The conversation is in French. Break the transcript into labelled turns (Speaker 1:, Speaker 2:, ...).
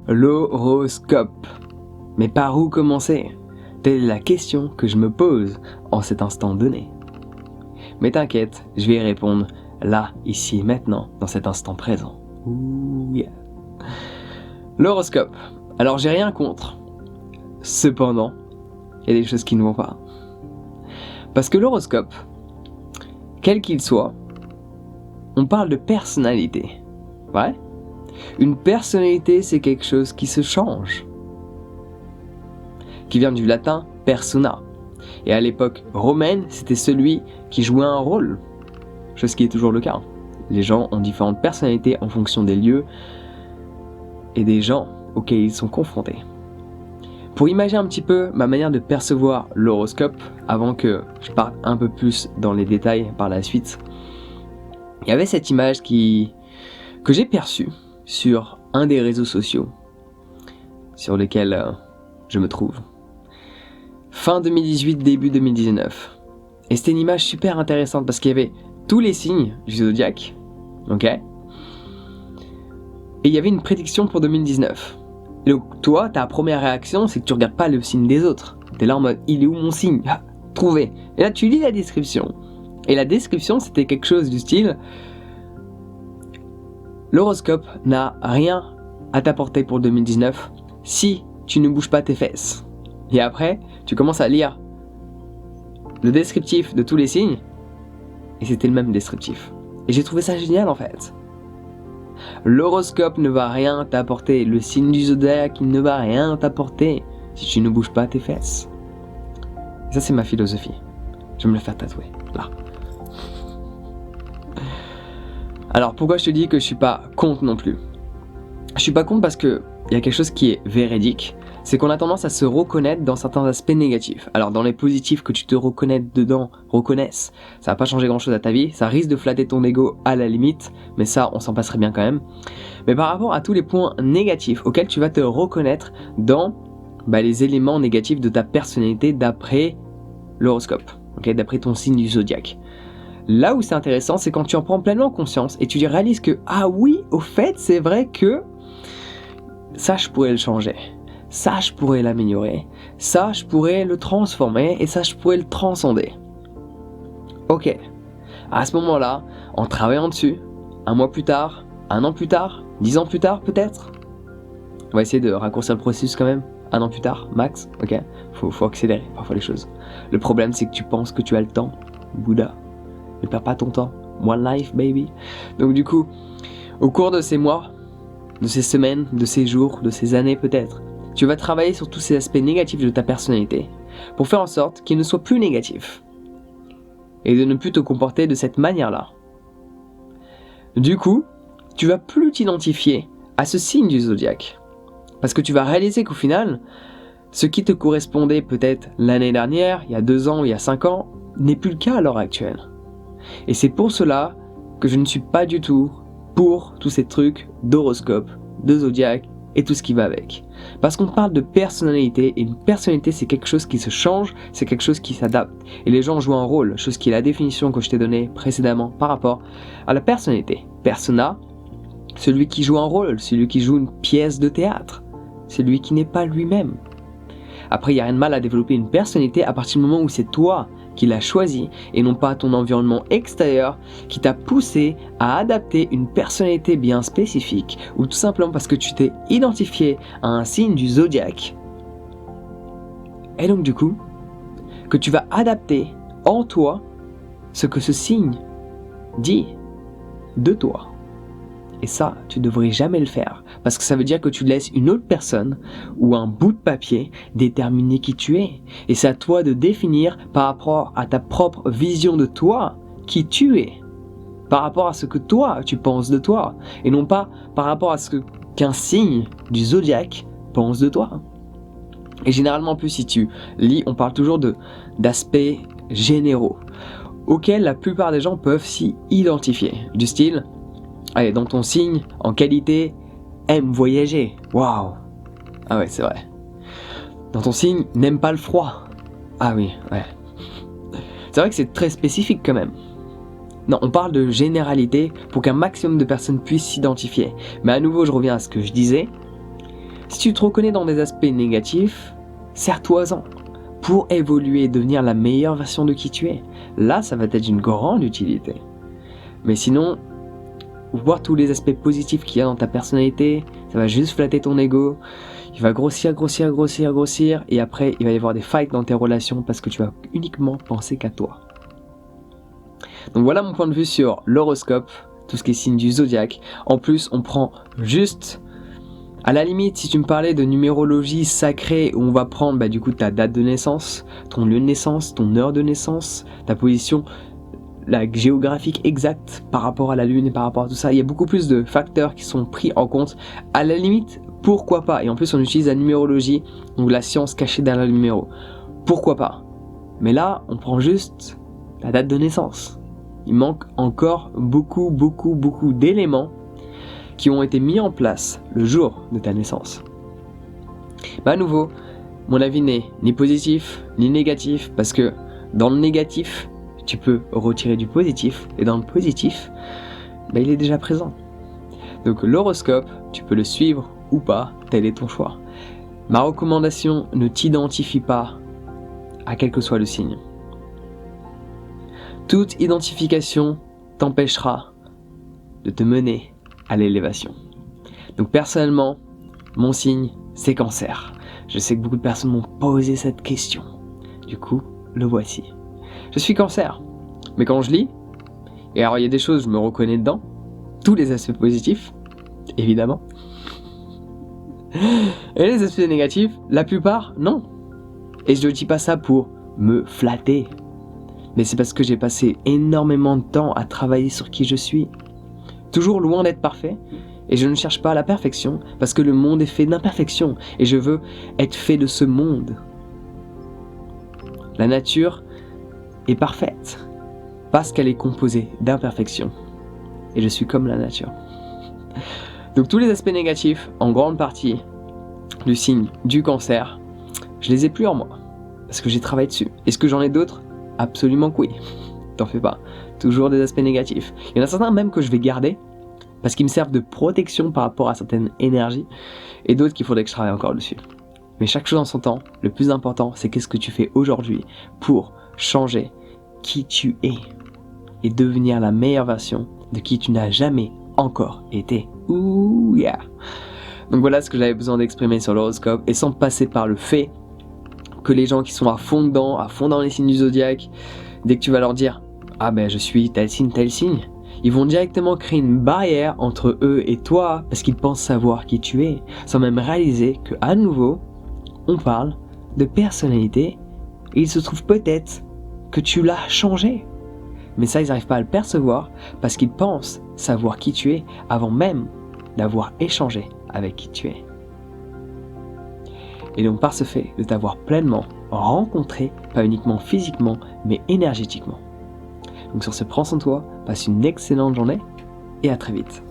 Speaker 1: L'horoscope. Mais par où commencer? Telle est la question que je me pose en cet instant donné. Mais t'inquiète, je vais y répondre là, ici et maintenant, dans cet instant présent. Ouh yeah. L'horoscope. Alors j'ai rien contre. Cependant, il y a des choses qui ne vont pas. Parce que l'horoscope, quel qu'il soit, on parle de personnalité. Ouais? Une personnalité, c'est quelque chose qui se change. Qui vient du latin persona. Et à l'époque romaine, c'était celui qui jouait un rôle. Chose qui est toujours le cas. Les gens ont différentes personnalités en fonction des lieux et des gens auxquels ils sont confrontés. Pour imaginer un petit peu ma manière de percevoir l'horoscope, avant que je parte un peu plus dans les détails par la suite, il y avait cette image que j'ai perçue sur un des réseaux sociaux sur lesquels je me trouve. Fin 2018, début 2019. Et c'était une image super intéressante parce qu'il y avait tous les signes du zodiaque, ok? Et il y avait une prédiction pour 2019. Et donc toi, ta première réaction, c'est que tu regardes pas le signe des autres. T'es là en mode, il est où mon signe? Ah, trouvé. Et là, tu lis la description. Et la description, c'était quelque chose du style: l'horoscope n'a rien à t'apporter pour 2019 si tu ne bouges pas tes fesses. Et après, tu commences à lire le descriptif de tous les signes, et c'était le même descriptif. Et j'ai trouvé ça génial en fait. L'horoscope ne va rien t'apporter, le signe du zodiaque ne va rien t'apporter si tu ne bouges pas tes fesses. Et ça, c'est ma philosophie. Je vais me le faire tatouer, là. Alors pourquoi je te dis que je suis pas contre non plus? Je suis pas contre parce que il y a quelque chose qui est véridique, c'est qu'on a tendance à se reconnaître dans certains aspects négatifs. Alors dans les positifs que tu te reconnaisses, ça va pas changer grand chose à ta vie, ça risque de flatter ton ego à la limite, mais ça on s'en passerait bien quand même. Mais par rapport à tous les points négatifs auxquels tu vas te reconnaître dans les éléments négatifs de ta personnalité d'après l'horoscope, okay, d'après ton signe du zodiaque. Là où c'est intéressant, c'est quand tu en prends pleinement conscience et tu réalises que, ah oui, au fait, c'est vrai que ça, je pourrais le changer. Ça, je pourrais l'améliorer. Ça, je pourrais le transformer. Et ça, je pourrais le transcender. Ok. À ce moment-là, en travaillant dessus, 1 mois plus tard, 1 an plus tard, 10 ans plus tard, peut-être. On va essayer de raccourcir le processus quand même. 1 an plus tard, max. Ok. Faut accélérer parfois les choses. Le problème, c'est que tu penses que tu as le temps. Bouddha. Ne perds pas ton temps. One life, baby. Donc du coup, au cours de ces mois, de ces semaines, de ces jours, de ces années peut-être, tu vas travailler sur tous ces aspects négatifs de ta personnalité pour faire en sorte qu'ils ne soient plus négatifs et de ne plus te comporter de cette manière-là. Du coup, tu vas plus t'identifier à ce signe du zodiaque parce que tu vas réaliser qu'au final, ce qui te correspondait peut-être l'année dernière, il y a 2 ans, il y a 5 ans, n'est plus le cas à l'heure actuelle. Et c'est pour cela que je ne suis pas du tout pour tous ces trucs d'horoscope, de zodiaque et tout ce qui va avec. Parce qu'on parle de personnalité, et une personnalité c'est quelque chose qui se change, c'est quelque chose qui s'adapte. Et les gens jouent un rôle, chose qui est la définition que je t'ai donnée précédemment par rapport à la personnalité. Persona, celui qui joue un rôle, celui qui joue une pièce de théâtre, celui qui n'est pas lui-même. Après, il n'y a rien de mal à développer une personnalité à partir du moment où c'est toi qui l'as choisi et non pas ton environnement extérieur qui t'a poussé à adapter une personnalité bien spécifique ou tout simplement parce que tu t'es identifié à un signe du zodiaque. Et donc du coup, que tu vas adapter en toi ce que ce signe dit de toi. Et ça, tu devrais jamais le faire, parce que ça veut dire que tu laisses une autre personne ou un bout de papier déterminer qui tu es. Et c'est à toi de définir par rapport à ta propre vision de toi qui tu es, par rapport à ce que toi tu penses de toi, et non pas par rapport à ce qu'un signe du zodiaque pense de toi. Et généralement, en plus, si tu lis, on parle toujours d'aspects généraux auxquels la plupart des gens peuvent s'y identifier, du style: allez, dans ton signe, en qualité, aime voyager. Waouh. Ah ouais, c'est vrai. Dans ton signe, n'aime pas le froid. Ah oui, ouais. C'est vrai que c'est très spécifique quand même. Non, on parle de généralité pour qu'un maximum de personnes puissent s'identifier. Mais à nouveau, je reviens à ce que je disais. Si tu te reconnais dans des aspects négatifs, sers-toi-en pour évoluer et devenir la meilleure version de qui tu es. Là, ça va être d'une grande utilité. Mais sinon, voir tous les aspects positifs qu'il y a dans ta personnalité, ça va juste flatter ton ego. Il va grossir, et après, il va y avoir des fights dans tes relations parce que tu vas uniquement penser qu'à toi. Donc voilà mon point de vue sur l'horoscope, tout ce qui est signe du zodiaque. En plus, on prend juste, à la limite, si tu me parlais de numérologie sacrée, où on va prendre du coup ta date de naissance, ton lieu de naissance, ton heure de naissance, ta position la géographique exacte par rapport à la lune et par rapport à tout ça, il y a beaucoup plus de facteurs qui sont pris en compte. À la limite, pourquoi pas? Et en plus on utilise la numérologie, donc la science cachée derrière le numéro. Pourquoi pas? Mais là, on prend juste la date de naissance. Il manque encore beaucoup d'éléments qui ont été mis en place le jour de ta naissance. À nouveau, mon avis n'est ni positif ni négatif, parce que dans le négatif, tu peux retirer du positif, et dans le positif, il est déjà présent. Donc l'horoscope, tu peux le suivre ou pas, tel est ton choix. Ma recommandation, ne t'identifie pas à quel que soit le signe. Toute identification t'empêchera de te mener à l'élévation. Donc personnellement, mon signe, c'est Cancer. Je sais que beaucoup de personnes m'ont posé cette question. Du coup, le voici. Je suis Cancer. Mais quand je lis, et alors il y a des choses, je me reconnais dedans, tous les aspects positifs, évidemment. Et les aspects négatifs, la plupart, non. Et je ne dis pas ça pour me flatter. Mais c'est parce que j'ai passé énormément de temps à travailler sur qui je suis. Toujours loin d'être parfait. Et je ne cherche pas la perfection, parce que le monde est fait d'imperfection. Et je veux être fait de ce monde. La nature est parfaite, parce qu'elle est composée d'imperfections. Et je suis comme la nature. Donc tous les aspects négatifs, en grande partie, du signe du Cancer, je les ai plus en moi. Parce que j'ai travaillé dessus. Est-ce que j'en ai d'autres? Absolument que oui. T'en fais pas. Toujours des aspects négatifs. Il y en a certains même que je vais garder, parce qu'ils me servent de protection par rapport à certaines énergies, et d'autres qu'il faudrait que je travaille encore dessus. Mais chaque chose en son temps, le plus important, c'est qu'est-ce que tu fais aujourd'hui pour changer qui tu es et devenir la meilleure version de qui tu n'as jamais encore été. Ouh yeah. Donc voilà ce que j'avais besoin d'exprimer sur l'horoscope, et sans passer par le fait que les gens qui sont à fond dans les signes du zodiaque, dès que tu vas leur dire « Ah je suis tel signe, ils vont directement créer une barrière entre eux et toi, parce qu'ils pensent savoir qui tu es, sans même réaliser que à nouveau, on parle de personnalité, et il se trouve peut-être que tu l'as changé. Mais ça, ils n'arrivent pas à le percevoir, parce qu'ils pensent savoir qui tu es avant même d'avoir échangé avec qui tu es. Et donc par ce fait de t'avoir pleinement rencontré, pas uniquement physiquement, mais énergétiquement. Donc sur ce, prends soin de toi, passe une excellente journée, et à très vite.